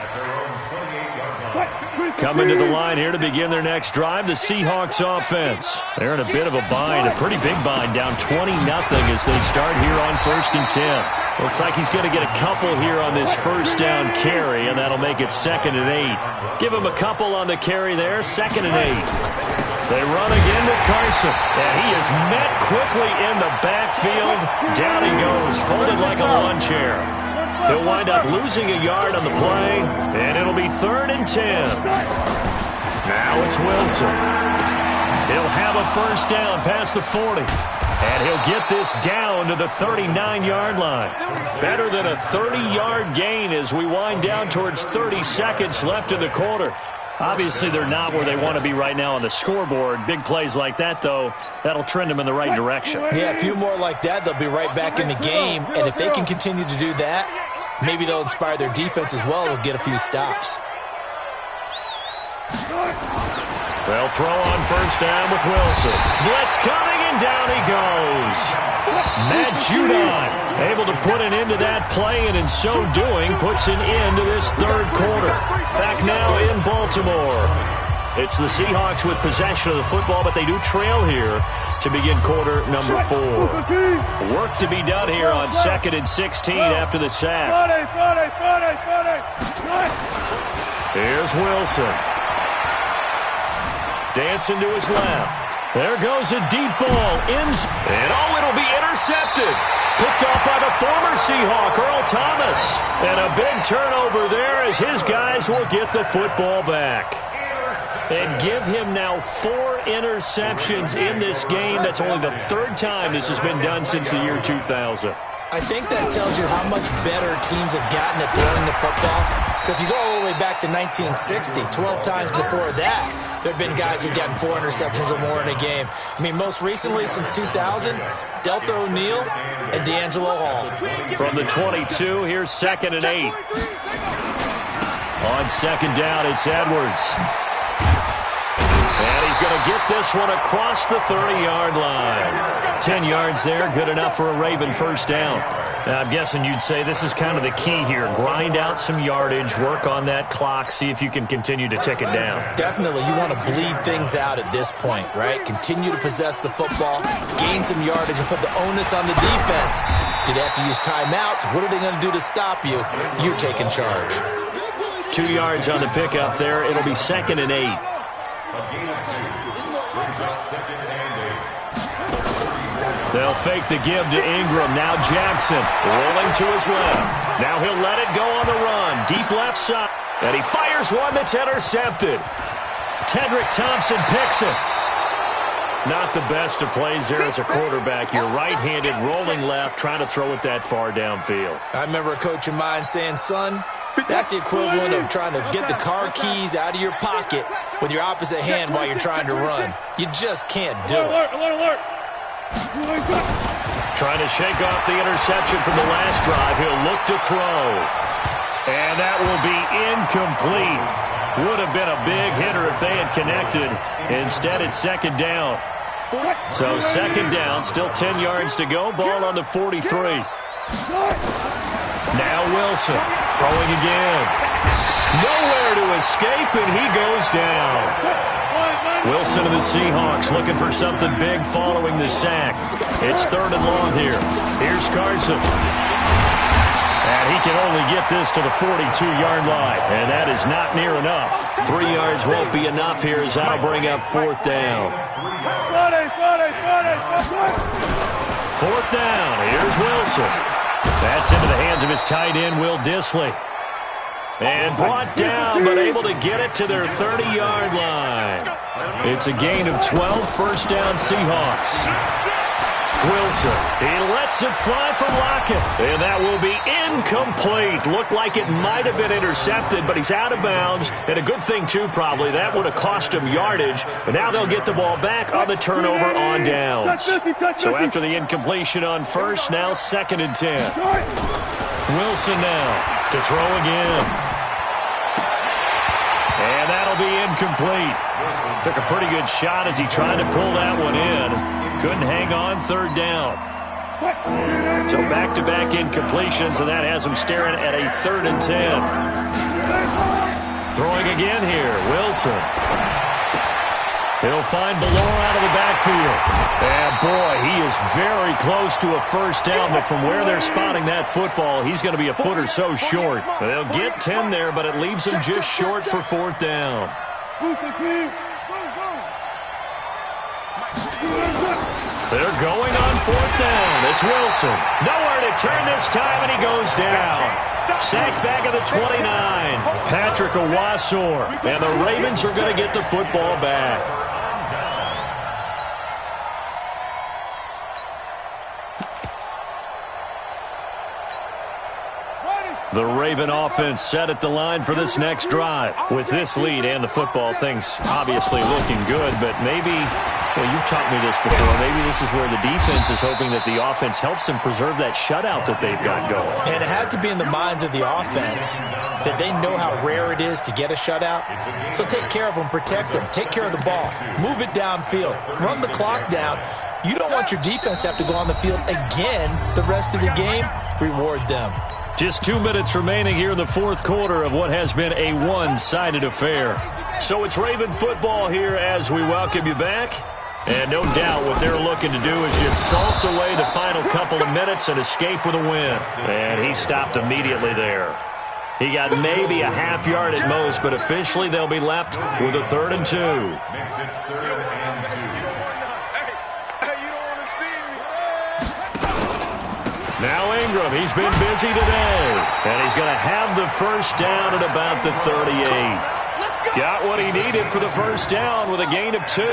at their own 28-yard line. Coming to the line here to begin their next drive, the Seahawks offense. They're in a bit of a bind, a pretty big bind, down 20-0 as they start here on 1st and 10. Looks like he's going to get a couple here on this 1st down carry, and that'll make it 2nd and 8. Give him a couple on the carry there, 2nd and 8. They run again with Carson, and he is met quickly in the backfield. Down he goes, folded like a lawn chair. He'll wind up losing a yard on the play, and it'll be 3rd and 10. Now it's Wilson. He'll have a 1st down past the 40. And he'll get this down to the 39-yard line. Better than a 30-yard gain as we wind down towards 30 seconds left in the quarter. Obviously, they're not where they want to be right now on the scoreboard. Big plays like that, though, that'll trend them in the right direction. Yeah, a few more like that, they'll be right back in the game. And if they can continue to do that, maybe they'll inspire their defense as well. They'll get a few stops. They'll throw on 1st down with Wilson. Blitz coming, and down he goes. Matt Judon able to put an end to that play, and in so doing, puts an end to this 3rd quarter. Back now in Baltimore. It's the Seahawks with possession of the football, but they do trail here to begin quarter number 4. Work to be done here on 2nd and 16 after the sack. Here's Wilson. Dancing to his left. There goes a deep ball. And it'll be intercepted. Picked off by the former Seahawk, Earl Thomas. And a big turnover there as his guys will get the football back. And give him now 4 interceptions in this game. That's only the 3rd time this has been done since the year 2000. I think that tells you how much better teams have gotten at throwing the football. If you go all the way back to 1960, 12 times before that, there have been guys who've gotten 4 interceptions or more in a game. I mean, most recently, since 2000, Delta O'Neal and D'Angelo Hall. From the 22, here's 2nd and 8. On 2nd down, it's Edwards. And he's going to get this one across the 30-yard line. 10 yards there, good enough for a Raven 1st down. Now, I'm guessing you'd say this is kind of the key here. Grind out some yardage, work on that clock, see if you can continue to tick it down. Definitely. You want to bleed things out at this point, right? Continue to possess the football, gain some yardage, and put the onus on the defense. Do they have to use timeouts? What are they going to do to stop you? You're taking charge. 2 yards on the pickup there. It'll be 2nd and 8. A gain of 2 brings up 2nd and 8. They'll fake the give to Ingram. Now Jackson rolling to his left. Now he'll let it go on the run. Deep left side. And he fires one that's intercepted. Tedrick Thompson picks it. Not the best of plays there as a quarterback. You're right-handed, rolling left, trying to throw it that far downfield. I remember a coach of mine saying, son, that's the equivalent of trying to get the car keys out of your pocket with your opposite hand while you're trying to run. You just can't do it. Alert. Trying to shake off the interception from the last drive. He'll look to throw. And that will be incomplete. Would have been a big hitter if they had connected. Instead, it's 2nd down. So 2nd down, still 10 yards to go. Ball on the 43. Now Wilson throwing again. Nowhere to escape, and he goes down. Wilson of the Seahawks looking for something big following the sack. It's 3rd and long here. Here's Carson. And he can only get this to the 42-yard line, and that is not near enough. 3 yards won't be enough here as that'll bring up 4th down. 4th down. Here's Wilson. That's into the hands of his tight end, Will Dissly. And brought down, but able to get it to their 30-yard line. It's a gain of 12, 1st down Seahawks. Wilson, he lets it fly from Lockett, and that will be incomplete. Looked like it might have been intercepted, but he's out of bounds, and a good thing, too, probably. That would have cost him yardage, but now they'll get the ball back on the turnover on downs. So after the incompletion on 1st, now 2nd and 10. Wilson now to throw again. And that'll be incomplete. Took a pretty good shot as he tried to pull that one in. Couldn't hang on, 3rd down. So back-to-back incompletions, and that has him staring at a 3rd and 10. Throwing again here, Wilson. He'll find Ballore out of the backfield. And, boy, he is very close to a 1st down, but from where they're spotting that football, he's going to be a foot or so short. They'll get 10 there, but it leaves him just short for 4th down. They're going on 4th down. It's Wilson. Nowhere to turn this time, and he goes down. Sacked back at the 29. Patrick Owasor. And the Ravens are going to get the football back. The Raven offense set at the line for this next drive. With this lead and the football, things obviously looking good, but maybe, well, you've taught me this before, maybe this is where the defense is hoping that the offense helps them preserve that shutout that they've got going. And it has to be in the minds of the offense that they know how rare it is to get a shutout. So take care of them, protect them, take care of the ball, move it downfield, run the clock down. You don't want your defense to have to go on the field again the rest of the game. Reward them. Just 2 minutes remaining here in the 4th quarter of what has been a one-sided affair. So it's Raven football here as we welcome you back. And no doubt what they're looking to do is just salt away the final couple of minutes and escape with a win. And he stopped immediately there. He got maybe a half yard at most, but officially they'll be left with a 3rd and 2. Makes it 3rd and 2. Now Ingram, he's been busy today, and he's going to have the 1st down at about the 38. Got what he needed for the 1st down with a gain of 2.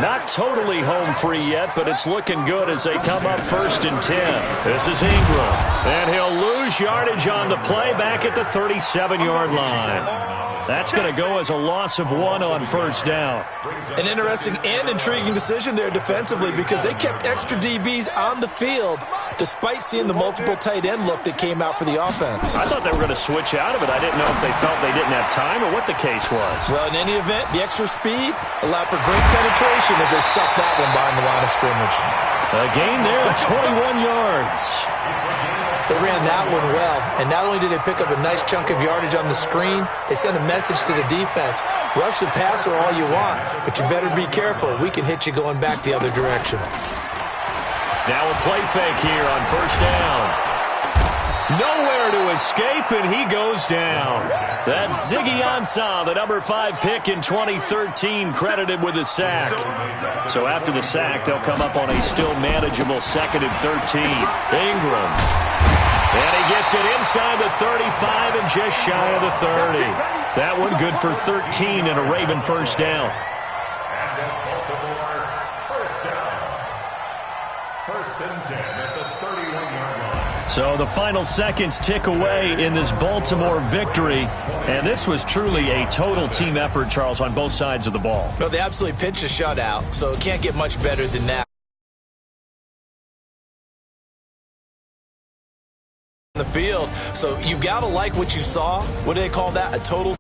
Not totally home free yet, but it's looking good as they come up 1st and 10. This is Ingram, and he'll lose yardage on the play back at the 37-yard line. That's going to go as a loss of 1 on 1st down. An interesting and intriguing decision there defensively because they kept extra DBs on the field despite seeing the multiple tight end look that came out for the offense. I thought they were going to switch out of it. I didn't know if they felt they didn't have time or what the case was. Well, in any event, the extra speed allowed for great penetration as they stuffed that one behind the line of scrimmage. A gain there of 21 yards. They ran that one well, and not only did they pick up a nice chunk of yardage on the screen, they sent a message to the defense. Rush the passer all you want, but you better be careful. We can hit you going back the other direction. Now a play fake here on 1st down. Nowhere to escape, and he goes down. That's Ziggy Ansah, the number 5 pick in 2013, credited with a sack. So after the sack, they'll come up on a still manageable 2nd and 13. Ingram. And he gets it inside the 35 and just shy of the 30. That one good for 13 and a Raven 1st down. And at Baltimore, 1st down. 1st and 10 at the 31-yard line. So the final seconds tick away in this Baltimore victory. And this was truly a total team effort, Charles, on both sides of the ball. No, they absolutely pitched a shutout, so it can't get much better than that. The field, so you've got to like what you saw. What do they call that? A total